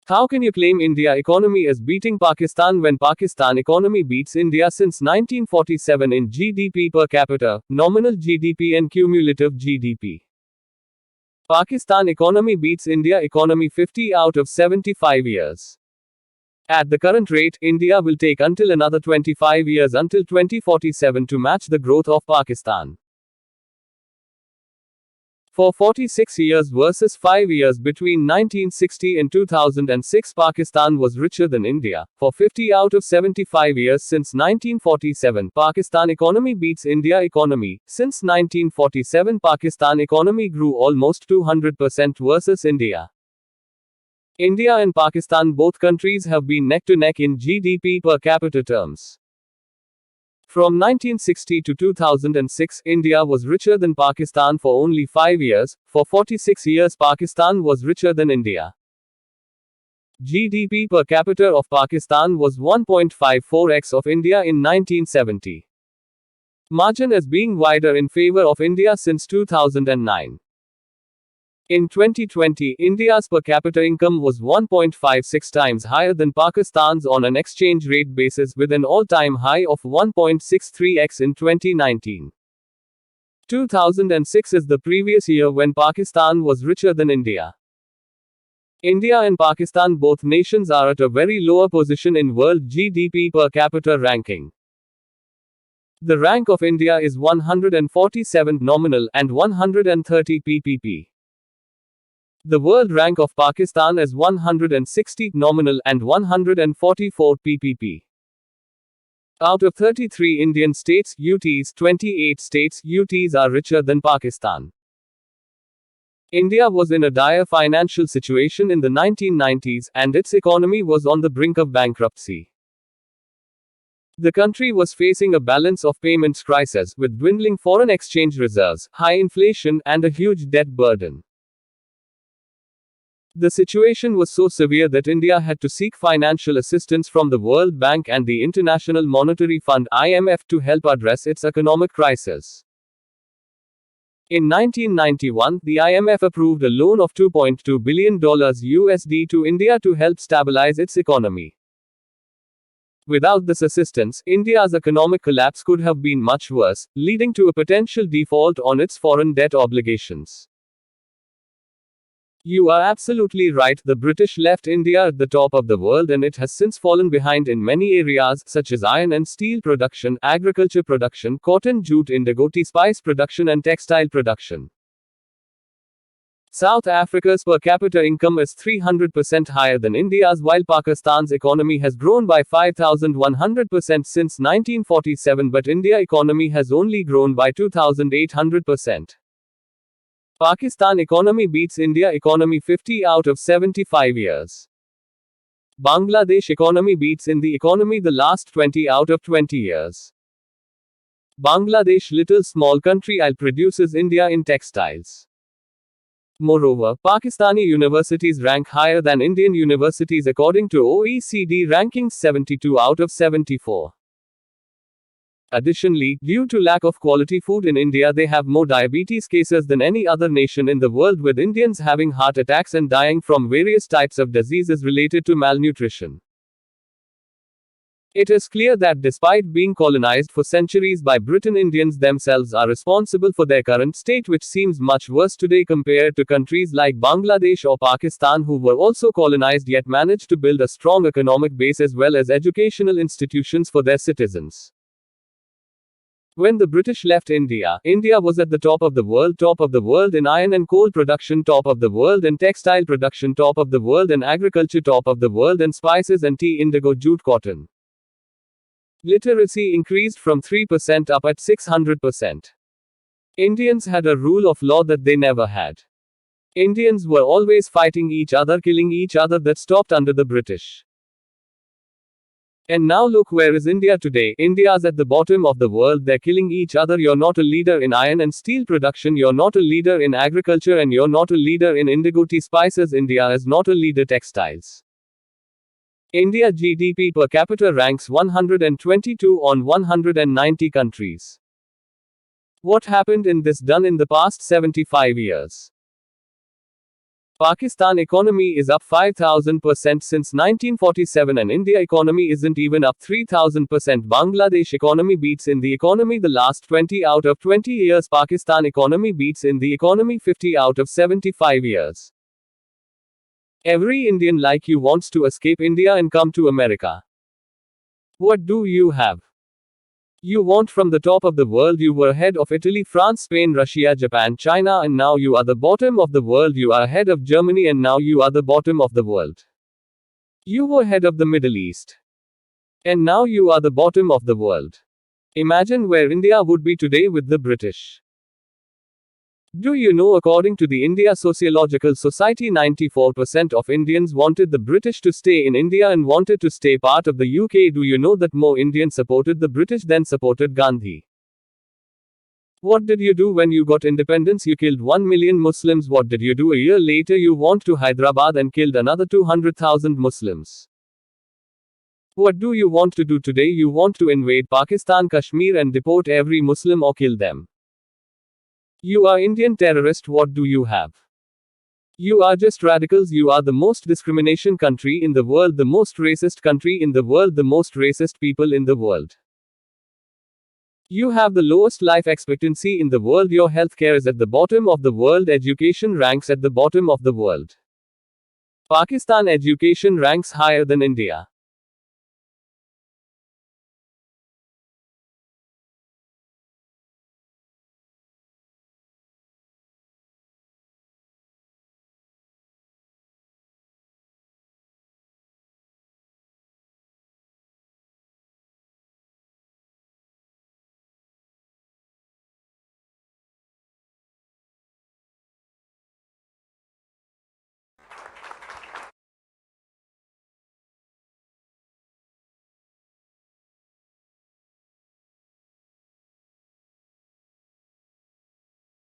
How can you claim India economy is beating Pakistan when Pakistan economy beats India since 1947 in GDP per capita, nominal GDP and cumulative GDP? Pakistan economy beats India economy 50 out of 75 years. At the current rate, India will take until another 25 years until 2047 to match the growth of Pakistan. For 46 years versus 5 years between 1960 and 2006, Pakistan was richer than India. For 50 out of 75 years since 1947, Pakistan economy beats India economy. Since 1947, Pakistan economy grew almost 200% versus India. India and Pakistan, both countries have been neck to neck in GDP per capita terms. From 1960 to 2006, India was richer than Pakistan for only 5 years. For 46 years, Pakistan was richer than India. GDP per capita of Pakistan was 1.54x of India in 1970. Margin is being wider in favor of India since 2009. In 2020, India's per capita income was 1.56 times higher than Pakistan's on an exchange rate basis, with an all-time high of 1.63x in 2019. 2006 is the previous year when Pakistan was richer than India. India and Pakistan, both nations, are at a very lower position in world GDP per capita ranking. The rank of India is 147 nominal and 130 PPP. The world rank of Pakistan is 160 nominal and 144 PPP. Out of 33 Indian states, UTs, 28 states, UTs are richer than Pakistan. India was in a dire financial situation in the 1990s, and its economy was on the brink of bankruptcy. The country was facing a balance of payments crisis, with dwindling foreign exchange reserves, high inflation, and a huge debt burden. The situation was so severe that India had to seek financial assistance from the World Bank and the International Monetary Fund (IMF) to help address its economic crisis. In 1991, the IMF approved a loan of $2.2 billion USD to India to help stabilize its economy. Without this assistance, India's economic collapse could have been much worse, leading to a potential default on its foreign debt obligations. You are absolutely right. The British left India at the top of the world, and it has since fallen behind in many areas, such as iron and steel production, agriculture production, cotton, jute, indigo, tea, spice production, and textile production. South Africa's per capita income is 300% higher than India's, while Pakistan's economy has grown by 5,100% since 1947, but India's economy has only grown by 2,800%. Pakistan economy beats India economy 50 out of 75 years. Bangladesh economy beats India economy the last 20 out of 20 years. Bangladesh, little small country, produces India in textiles. Moreover, Pakistani universities rank higher than Indian universities according to OECD rankings 72 out of 74. Additionally, due to lack of quality food in India, they have more diabetes cases than any other nation in the world, with Indians having heart attacks and dying from various types of diseases related to malnutrition. It is clear that despite being colonized for centuries by Britain, Indians themselves are responsible for their current state, which seems much worse today compared to countries like Bangladesh or Pakistan, who were also colonized yet managed to build a strong economic base as well as educational institutions for their citizens. When the British left India, India was at the top of the world in iron and coal production, top of the world in textile production, top of the world in agriculture, top of the world in spices and tea, indigo, jute, cotton. Literacy increased from 3% up at 600%. Indians had a rule of law that they never had. Indians were always fighting each other, killing each other. That stopped under the British. And now look, where is India today? India's at the bottom of the world. They're killing each other. You're not a leader in iron and steel production. You're not a leader in agriculture, and you're not a leader in indigo, tea, spices. India is not a leader textiles. India GDP per capita ranks 122 on 190 countries. What happened in this done in the past 75 years? Pakistan economy is up 5,000% since 1947 and India economy isn't even up 3,000%. Bangladesh economy beats in the economy the last 20 out of 20 years. Pakistan economy beats in the economy 50 out of 75 years. Every Indian like you wants to escape India and come to America. What do you have? You want from the top of the world. You were ahead of Italy, France, Spain, Russia, Japan, China, and now you are the bottom of the world. You are ahead of Germany and now you are the bottom of the world. You were ahead of the Middle East. And now you are the bottom of the world. Imagine where India would be today with the British. Do you know, according to the India Sociological Society, 94% of Indians wanted the British to stay in India and wanted to stay part of the UK. Do you know that more Indians supported the British than supported Gandhi? What did you do when you got independence? You killed 1 million Muslims. What did you do a year later? You went to Hyderabad and killed another 200,000 Muslims. What do you want to do today? You want to invade Pakistan, Kashmir and deport every Muslim or kill them. You are Indian terrorist. What do you have? You are just radicals. You are the most discrimination country in the world, the most racist country in the world, the most racist people in the world. You have the lowest life expectancy in the world. Your healthcare is at the bottom of the world. Education ranks at the bottom of the world. Pakistan education ranks higher than India.